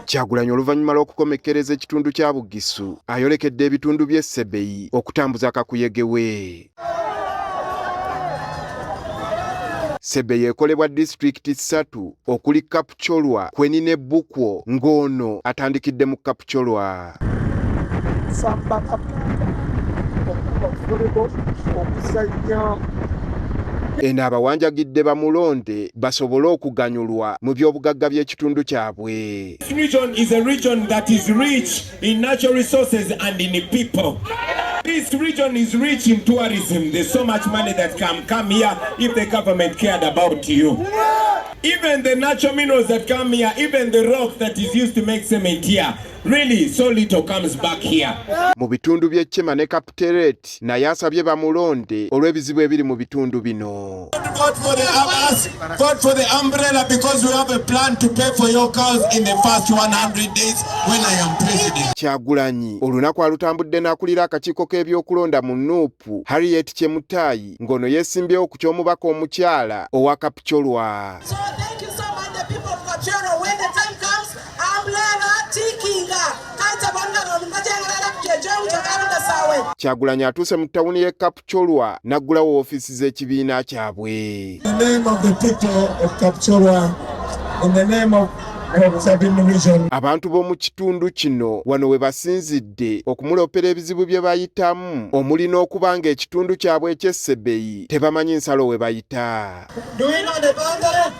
Kyagulanyi oluvannyuma lw'okukomekkereza ekitundu kya Bugisu ayolekedde ebitundu by'e Sebei okutambuza kakuyege we. Sebei ekolebwa disitulikiti 3 okuli Kapcholwa, Kweni ne Bukwo, ng'ono atandikidde mu Kapcholwa. Eno abawanjagidde bamulonde basobole okuganyulwa mu by'obugagga by'ekitundu kyabwe. This region is a region that is rich in natural resources and in people. This region is rich in tourism. There's so much money that can come here if the government cared about you. Even the natural minerals that come here, even the rock that is used to make cement here, really so little comes back here. Mu bitundu by'e Chema ne Kapteret naye asabye bamulonde olw'ebizibu ebiri mu bitundu bino. Vote for the umbrella because we have a plan to pay for your cows in the first 100 days when I am president. Kyagulanyi olunaku alutambudde n'akulira akakiiko k'ebyokulonda mu NUP Harriet Chemutayi ng'ono yeesimbyewo ku ky'omubaka omukyala owa Kapcholwa. Kyagulanyi atuuse mu ttawuni y'e Kapcholwa n'aggulawo woofiisi z'ekibiina kyabwe. In the name of the people of Kapcholwa, in the name of region. Abantu b'omu kitundu kino wano we basinzidde okumulopera ebizibu bye bayitamu omuli n'okuba ng'ekitundu kyabwe eky'e Sebei tebamanyi nsalo we bayita. Do we know the boundary?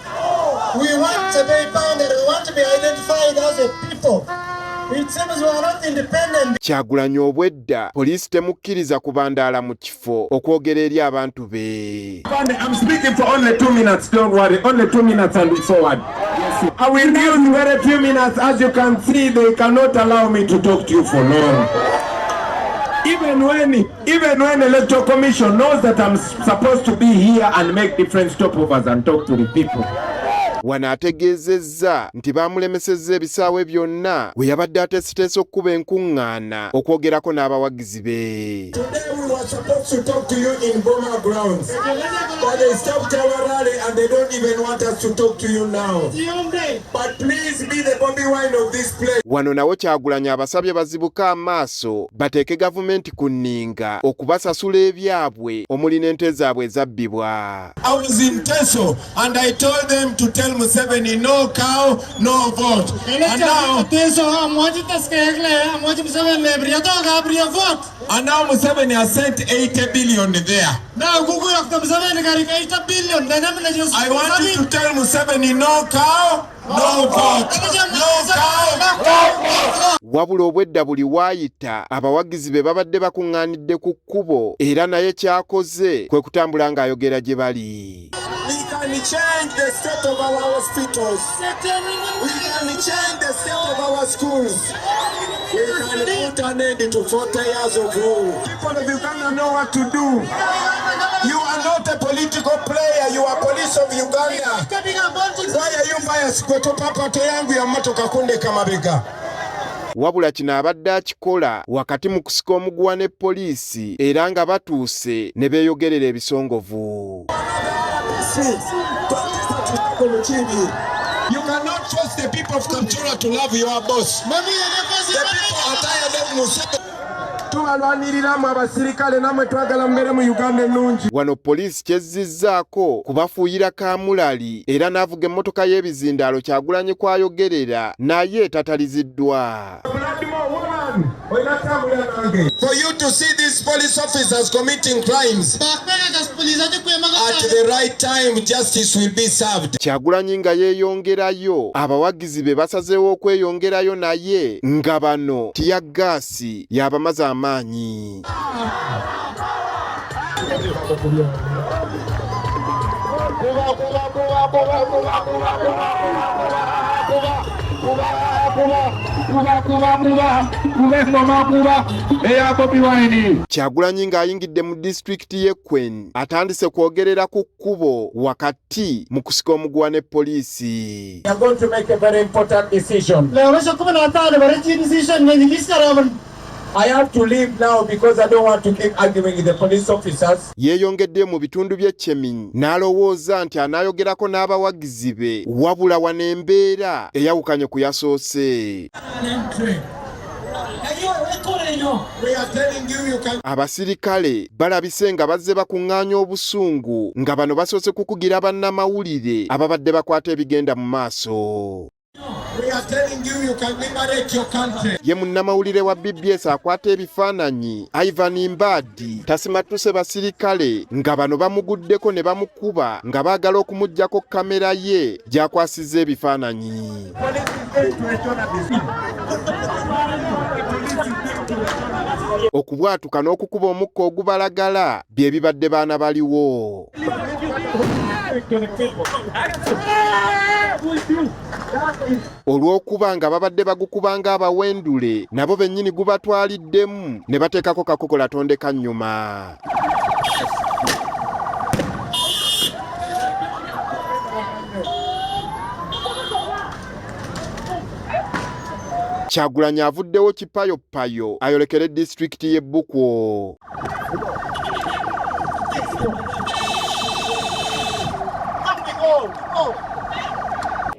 We want Sebei boundary. We want to be identified as a people. It seems we are not independent. Kyagulanyi obwedda poliisi temukkiriza kubandaala mu kifo okwogera eri abantu be. I'm speaking for only 2 minutes, don't worry. Only 2 minutes and forward. Yes. I will use very few minutes. As you can see, they cannot allow me to talk to you for long. Even when Electoral Commission knows that I'm supposed to be here and make different stopovers and talk to the people. Wano ategeezezza nti baamulemesezza ebisaawe byonna we yabadde ateeseteese okukuba enkung'aana okwogerako n'abawagizi be. Today we were supposed to talk to you in Boma grounds, but they stopped our rally and they don't even want us to talk to you now. But please be the Bobby Wine of this place. Wano nawo Kyagulanyi abasabye bazibuke amaaso bateeke gavumenti ku nninga okubasasula ebyabwe omuli n'ente zaabwe ezabbibwa. I was in Teso and I told them to tell Museveni no cow, no vote. And now Museveni has sent 80 billion there. I want you to tell Museveni no cow, no vote. No cow, no vote. Wabula obwedda buli waayita abawagizi be babadde bakuŋŋaanidde ku kkubo era naye kyakoze kwe kutambula ng'ayogera gye bali. We can change the state of our hospitals. We can change the state of our schools. We can put an end to 40 years of rule. People of Uganda know what to do. You are not a political player. You are police of Uganda. Why are you biased? Papato yangu ya motoka kunde kamabega. Wabula kino abadde akikola wakati mu kusika omuguwa ne poliisi era nga batuuse ne beeyogerera ebisongovu. You cannot force the people of Kapcholwa to love your boss. The people are tired of Museveni. Tubalwaniriramu abaserikale namwe twagala mmere mu Uganda ennungi. Wano poliisi kyezzizzaako kubafuuyira kamulali era n'avuga emmotoka y'ebizindaalo Kyagulanyi kwayogerera naye tataliziddwa. For you to see these police officers committing crimes at the right time, justice will be served. Kyagulanyi nga yeeyongerayo abawagizi be basazeewo okweyongerayo naye nga bano ttiyagaasi y'abamaze amaanyi. Kyagulanyi ng'ayingidde mu disitulikiti y'e Kweni atandise kwogerera ku kkubo wakati mu kusika omuguwa ne poliisi. We are going to make a very important decision. I have to leave now because I don't want to keep arguing with the police officers. Yeeyongedde mu bitundu by'Ekyemmini n'alowooza nti anaayogerako n'abawagizi be wabula wano embeera eyawukanye ku yasoose. Abaserikale balabise nga bazze bakuŋŋaanya obusungu nga bano basoose kukugira bannamawulire ababadde bakwata ebigenda mu maaso. Ye munnamawulire wa BBS akwata ebifaananyi Ivan Mbadi tasimatuse basirikale nga bano bamuguddeko ne bamukuba nga baagala okumujjako kamera ye gy'akwasizza ebifaananyi. Okubwatuka n'okukuba omukka ogubalagala bye bibadde baana baliwo. Olw'okuba nga babadde bagukubanga abawendule nabo bennyini gubatwaliddemu ne bateekako kakokola tondeka nnyuma. Kyagulanyi avuddewo kipayopayo ayolekere disitulikiti y'e Bukwo.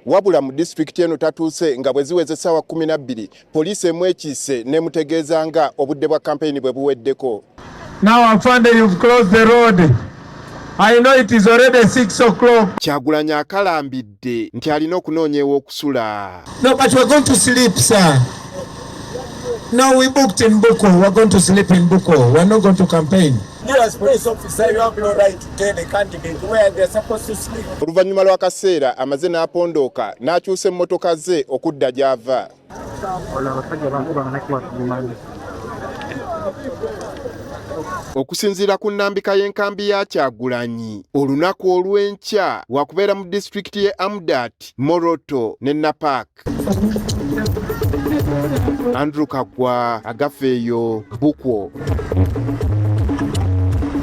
Wabula mu disitulikiti eno tatuuse nga bwe ziweze essaawa 12 poliisi emwekiise n'emutegeeza nga obudde bwa kampeyini bwe buweddeko. Now Afande, you've closed the road. I know it is already 6 o'clock. Kyagulanyi akalambidde nti alina okunoonya ew'okusula. No, but we're going to sleep, sir. No, we booked in Bukwo. We're going to sleep in Bukwo. We're not going to campaign. You as police officer, you have no right to tell the candidate where they're supposed to sleep. Oluvannyuma lw'akaseera amaze n'apondooka n'akyusa emmotoka ze okudda gy'ava. Okusinziira ku nnambika y'enkambi ya Kyagulanyi, olunaku olw'enkya wakubeera mu disitulikiti y'e Amudat, Moroto ne Napak. Andrew Kagwa, Agafeeyo, Bukwo.